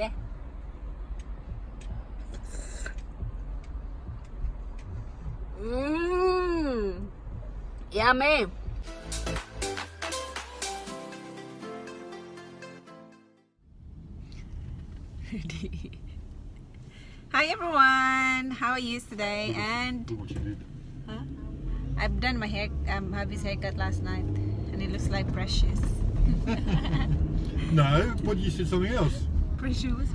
be. Yummy. Hi everyone, how are you today? And Look what you did. huh? I've done my hair, hubby's haircut last night, and it looks like Precious. No, what you said something else? Precious.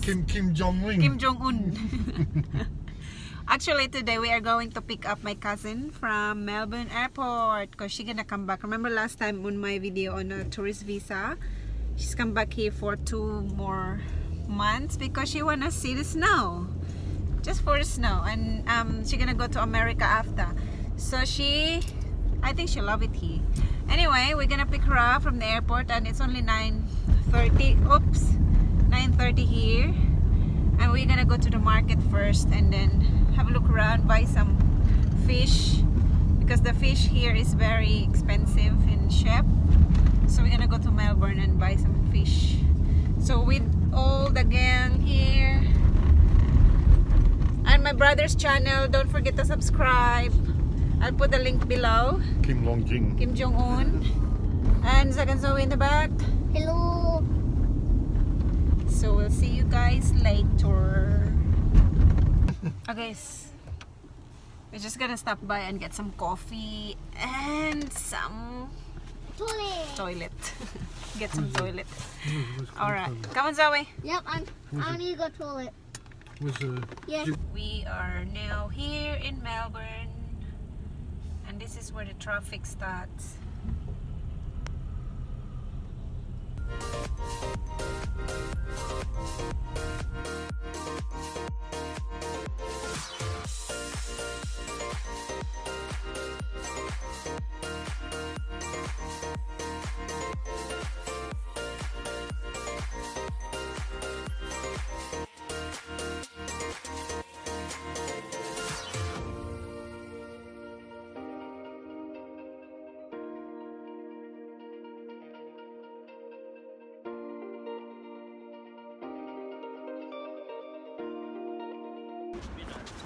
Kim Jong-un. Kim Jong-un. Actually, today we are going to pick up my cousin from Melbourne Airport because she's gonna come back. Remember last time on my video on a tourist visa, she's come back here for 2 more months because she wanna see the snow, just for the snow, and she's gonna go to America after. So I think she'll love it here. Anyway, we're gonna pick her up from the airport, and it's only 9:30 here, and we're gonna go to the market first and then have a look around, buy some fish because the fish here is very expensive in Shep. So we're gonna go to Melbourne and buy some fish. So with all the gang here and my brother's channel, don't forget to subscribe. I'll put the link below. Kim Long-jing. Kim Jong-un and Zach and Zoe in the back. Hello. So we'll see you guys later. Okay, we're just gonna stop by and get some coffee and some toilet. Get some toilet. Alright, come on Zoe. Yep, I need to go toilet. Yes. We are now here in Melbourne, and this is where the traffic starts.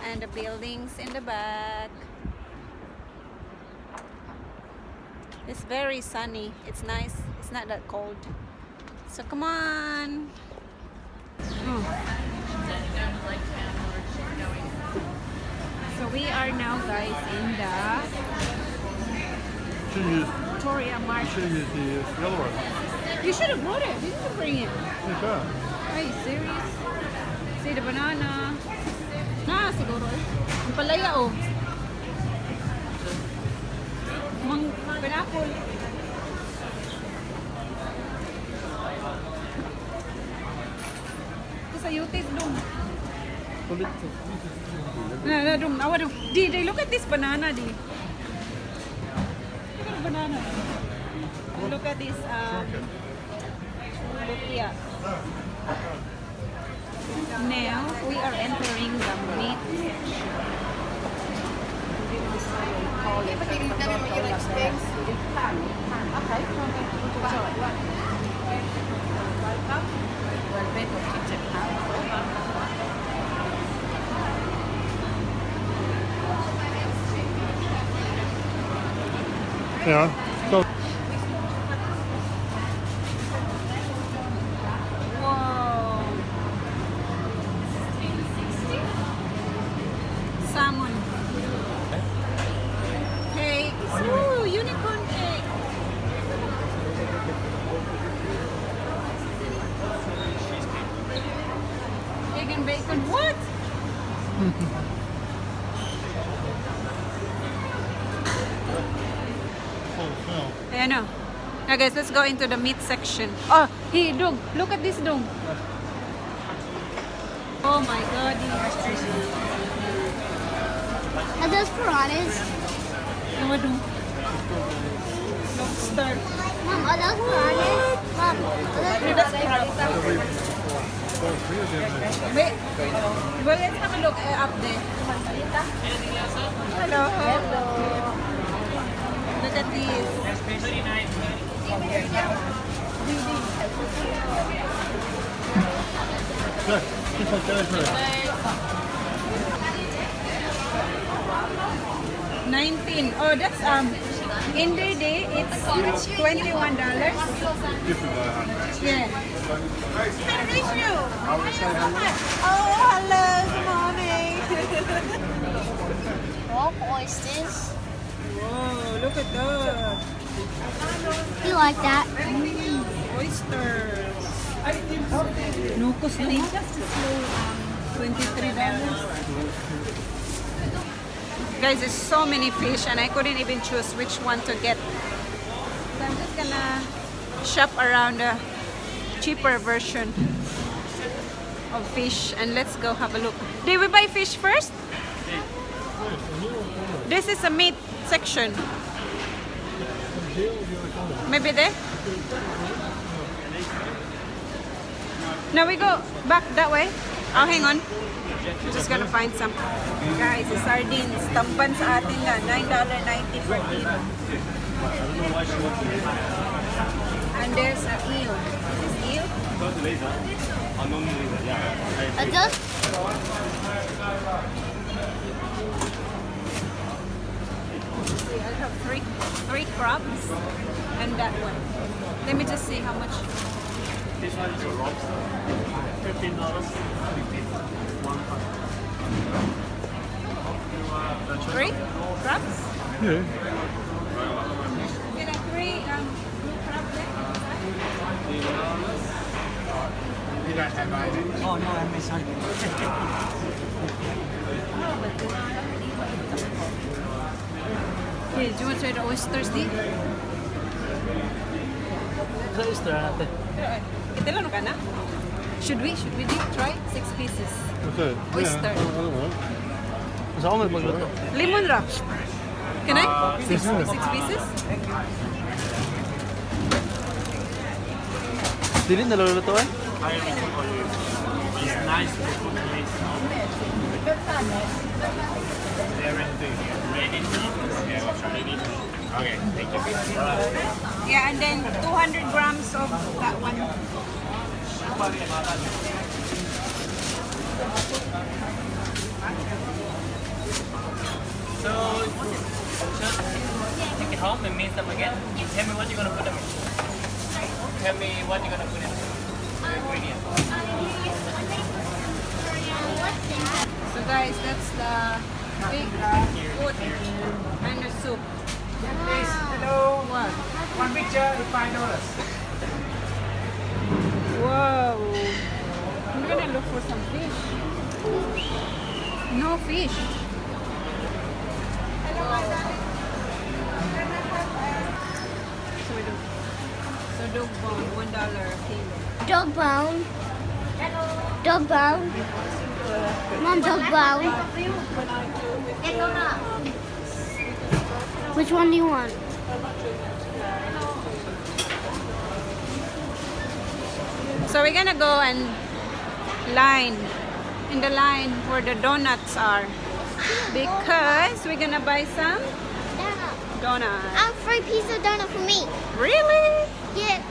And the buildings in the back. It's very sunny. It's nice. It's not that cold. So come on. So we are now, guys, in the Victoria Market. Should use the other one. You should have brought it. You didn't bring it. Okay. Are you serious? See the banana. Siguro. Ang palaya, oh. Pineapple. Ito sa yutis dong. Di, look at this banana, Di. Look at the banana. Look at this, lutia. Now we are entering the meat section. Yeah. So Salmon. Cakes. Ooh, unicorn cake. Egg and bacon. What? I know. Now guys, let's go into the meat section. Oh, hey, Dong. Look at this, Dong. Oh my God. Are those piranhas? Ano Dong? Lobster. Mom, are those piranhas? Mom, are those piranhas? Wait. Well, let's have a look up there. Hello. Look at these. $19. Oh, that's in their day it's $21. Yeah. Can reach you. Oh, hello. Good morning. Oh, oysters. Whoa, look at that. You like that? Oysters. No cost na just $23. Guys, there's so many fish and I couldn't even choose which one to get. So I'm just gonna shop around the cheaper version of fish and let's go have a look. Did we buy fish first? This is a meat section. Maybe there? Now we go back that way. Oh, hang on. I'm just gonna find some. Guys, the sardines. Tamban sa atin na. $9.90 per kilo. And there's a eel. Is this eel? Just See, I have three crabs and that one. Let me just see how much. This one is a lobster. $15. Three crabs? Yeah. Get a three blue crab there. You don't have any? Oh no, I miss Okay, do you want to try the oysters, Di? Sa oyster natin. Ito ka na? Should we Di? Try 6 pieces. Okay. Oyster. Yeah, I don't know. Gusto ko magluto. Lemon ra. Can I? Six. 6 pieces? Dili na lulutuan? It's nice to put place now. They're ready to eat. Yeah, ready to eat. Okay, thank you. Yeah, and then 200 grams of that one. So, just take it home and mix them again. Tell me what you're gonna put them in. Tell me what you're gonna put in. The ingredients. So guys, that's the big food and the soup. Hello. What? One picture is $5. Whoa! I'm gonna look for some fish. No fish. So dog bone, $1 a kilo. dog bone. Dog bone. Mom, dog bone. Which one do you want? So we're gonna go and line in the line where the donuts are because we're gonna buy some donuts. I'll have 3 pieces of donut for me. Really? Yeah.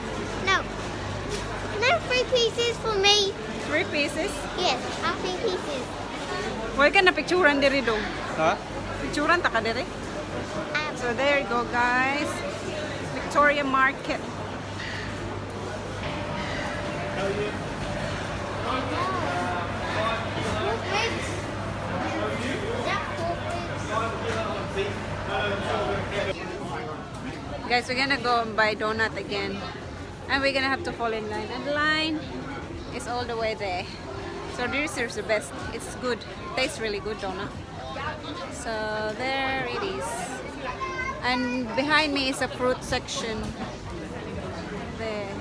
No. Can I have 3 pieces for me? 3 pieces? Yes, I'll have 3 pieces. Huwag ka na picturean diri dong. Ha? Picturean ta ka diri. So there you go guys. Victoria Market. Guys, we're gonna go and buy donut again. And we're gonna have to fall in line. And the line is all the way there. So this is the best. It's good. Tastes really good donut. So there it is. And behind me is a fruit section. There.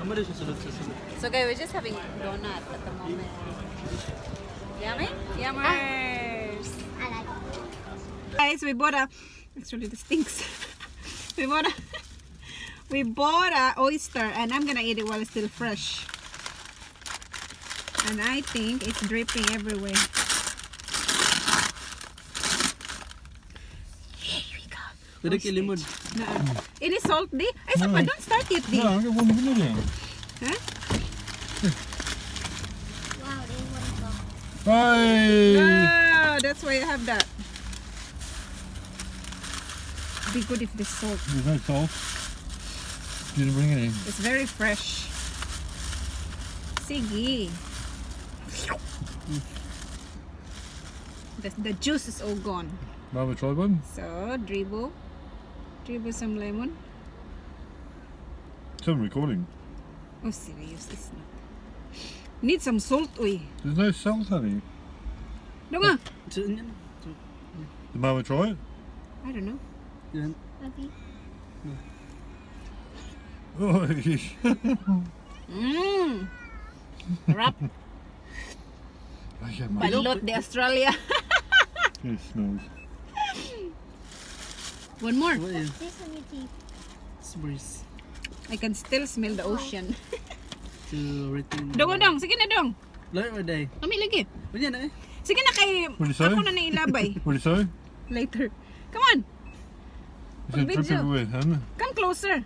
Ano rin siya sulod sa sulod? So guys, we're just having donut at the moment. Yummy? Yummers! I like it. Guys, we bought a... Actually, this stinks. we bought a... We bought a oyster and I'm gonna eat it while it's still fresh. And I think it's dripping everywhere. Here we go. Dili kay limon. It is salty. Ay, saan pa? Don't start yet, Di. No, I got one vanilla. Huh? Wow, they want to. Hey! Ah, that's why I have that. Be good if there's salt. There's no salt. You didn't bring any. It's very fresh. Sige. The juice is all gone. Mama, try one. So, dribble some lemon. It's on recording. Oh, serious, it's not. Need some salt, oi. There's no salt, honey. No nga. Did Mama try it? I don't know. Papi. Oh, Mmm. Rap. yeah, Mama. Balot de Australia. It smells. One more. This on your teeth. Breeze I can still smell the ocean. to retain. Dong. Sige na dong. Lahat ba day? Kami lagi. Wala na eh. Sige na kay What do you say? ako na nailabay. What do you say? Later. Come on. It's going to drip Video. everywhere, huh? Come closer.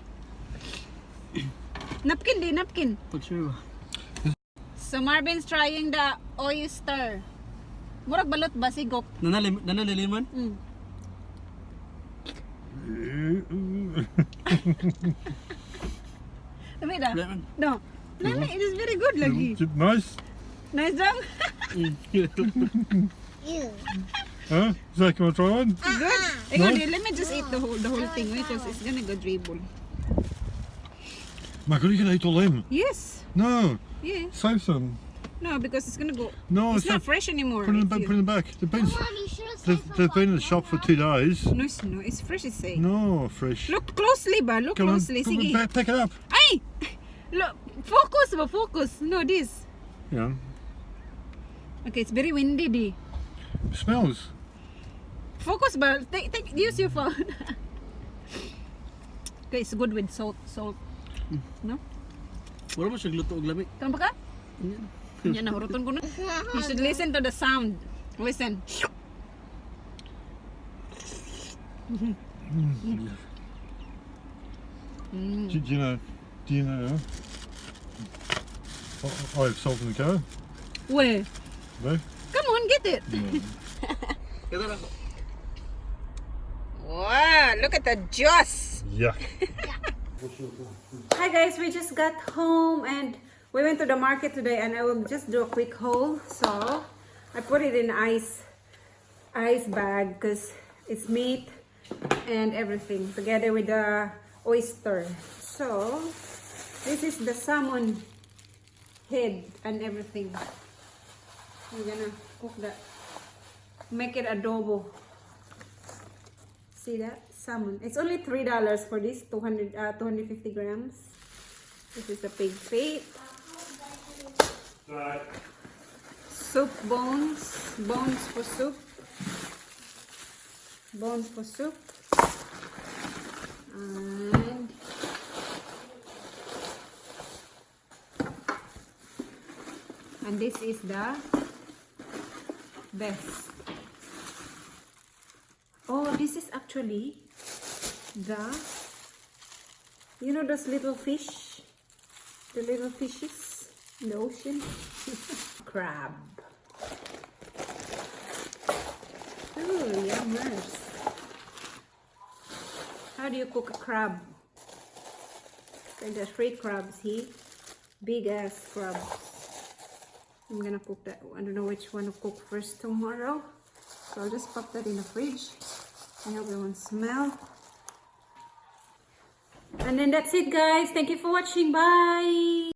Napkin di, napkin. Pag sure ba? So Marvin's trying the oyster. Murag balot ba sigok? Nanaliliman? Mm. Dami da? Wala man. No. Lami, it is very good lagi. Nice? Nice dong. Ew. Huh? Zach, you want to try one? Good. No? Let me just eat the whole thing because it's gonna go dribble. My God, you can eat all them. Yes. No, Yeah. save some. No, because it's gonna go. No, It's not fresh anymore. Put it in, if you- put it in the back. Mom, you should have saved They've been in the shop for 2 days. No, it's fresh. It's say. No, fresh. Look closely ba? Look Come on, closely. come on, Sige. pick it up. Ay! Look, focus ba? Focus. No, this. Yeah, Okay, it's very windy di. smells. Focus ba? Use your phone. Okay, it's good with salt. No? Wala mo siya gluto og lami. Kan ba ka? Yan, nahuruton ko na. You should listen to the sound. Listen. Do you know? I have salt in the car. Where? No? Come on, get it. Kaya lang. Wow, look at the juice. Yeah. Hi guys, we just got home and we went to the market today and I will just do a quick haul. So I put it in ice bag because it's meat and everything together with the oyster. So this is the salmon head and everything. I'm gonna cook that, make it adobo. See that? Salmon. It's only $3 for this 250 grams. This is the pig feet. Soup bones. Bones for soup. Bones for soup. And this is the best. Oh, this is actually the, you know those little fish? The little fishes in the ocean? Crab. Ooh, yummers. How do you cook a crab? Okay, there's 3 crabs here. Big ass crabs. I'm gonna cook that. I don't know which one to cook first tomorrow. So I'll just pop that in the fridge. I hope it won't smell. And then that's it guys. Thank you for watching. Bye.